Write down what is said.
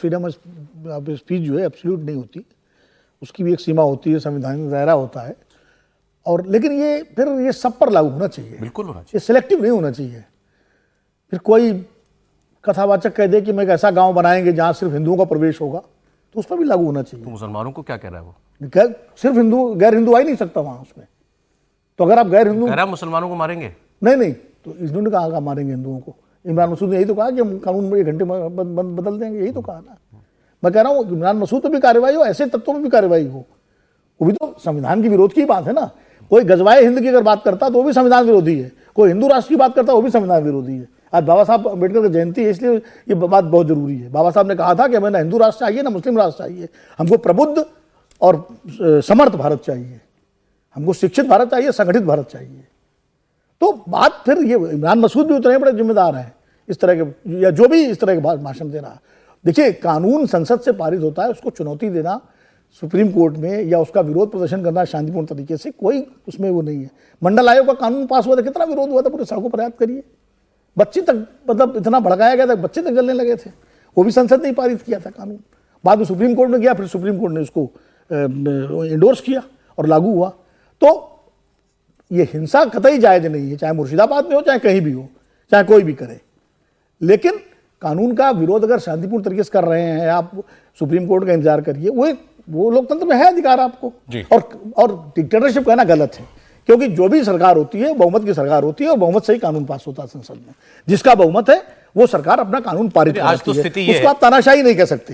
Freedom of speech जो है absolute नहीं होती, उसकी भी एक सीमा होती है, संविधान दायरा होता है। और लेकिन ये फिर ये सब पर लागू होना चाहिए, बिल्कुल होना चाहिए, ये सिलेक्टिव नहीं होना चाहिए। फिर कोई कथावाचक कह दे कि मैं एक ऐसा गांव बनाएंगे जहां सिर्फ हिंदुओं का प्रवेश होगा, तो उस पर भी लागू होना चाहिए। तो मुसलमानों को क्या कह रहा है वो? सिर्फ हिंदू, गैर हिंदू आ ही नहीं सकता वहां उसमें। तो अगर आप गैर हिंदू कह रहा है मुसलमानों को मारेंगे? नहीं, तो इन्होंने कहा मारेंगे हिंदुओं को। इमरान मसूद ने यही तो कहा कि हम कानून में 1 घंटे में बदल देंगे, यही तो कहा ना। मैं कह रहा हूँ इमरान मसूद पर भी कार्रवाई हो, ऐसे तत्वों पर भी कार्रवाई हो, वो भी तो संविधान के विरोध की बात है ना। कोई गजवाए हिंद की अगर बात करता तो वो भी संविधान विरोधी है, कोई हिंदू राष्ट्र की बात करता वो भी संविधान विरोधी है। आज बाबा साहब अम्बेडकर की जयंती है, इसलिए ये बात बहुत जरूरी है। बाबा साहब ने कहा था कि हमें ना हिंदू राष्ट्र चाहिए ना मुस्लिम राष्ट्र चाहिए, हमको प्रबुद्ध और समर्थ भारत चाहिए, हमको शिक्षित भारत चाहिए, संगठित भारत चाहिए। तो बात फिर ये इमरान मसूद भी उतने बड़े जिम्मेदार हैं इस तरह के, या जो भी इस तरह के भाषण दे रहा। देखिए, कानून संसद से पारित होता है, उसको चुनौती देना सुप्रीम कोर्ट में या उसका विरोध प्रदर्शन करना शांतिपूर्ण तरीके से, कोई उसमें वो नहीं है। मंडल आयोग का कानून पास हुआ था, कितना विरोध हुआ था, पूरे सड़कों पर याद करिए। बच्चे तक, मतलब इतना भड़काया गया था, बच्चे तक जलने लगे थे, वो भी संसद ने ही पारित किया था कानून। बाद में सुप्रीम कोर्ट में गया, फिर सुप्रीम कोर्ट ने उसको इंडोर्स किया और लागू हुआ। तो ये हिंसा कतई जायज नहीं है, चाहे मुर्शिदाबाद में हो, चाहे कहीं भी हो, चाहे कोई भी करे। लेकिन कानून का विरोध अगर शांतिपूर्ण तरीके से कर रहे हैं, आप सुप्रीम कोर्ट का इंतजार करिए, वो लोकतंत्र में है अधिकार आपको। और डिक्टेटरशिप कहना गलत है, क्योंकि जो भी सरकार होती है बहुमत की सरकार होती है, और बहुमत से ही कानून पास होता है संसद में। जिसका बहुमत है वो सरकार अपना कानून पारित करती है, उसको आप तानाशाही नहीं कह सकते।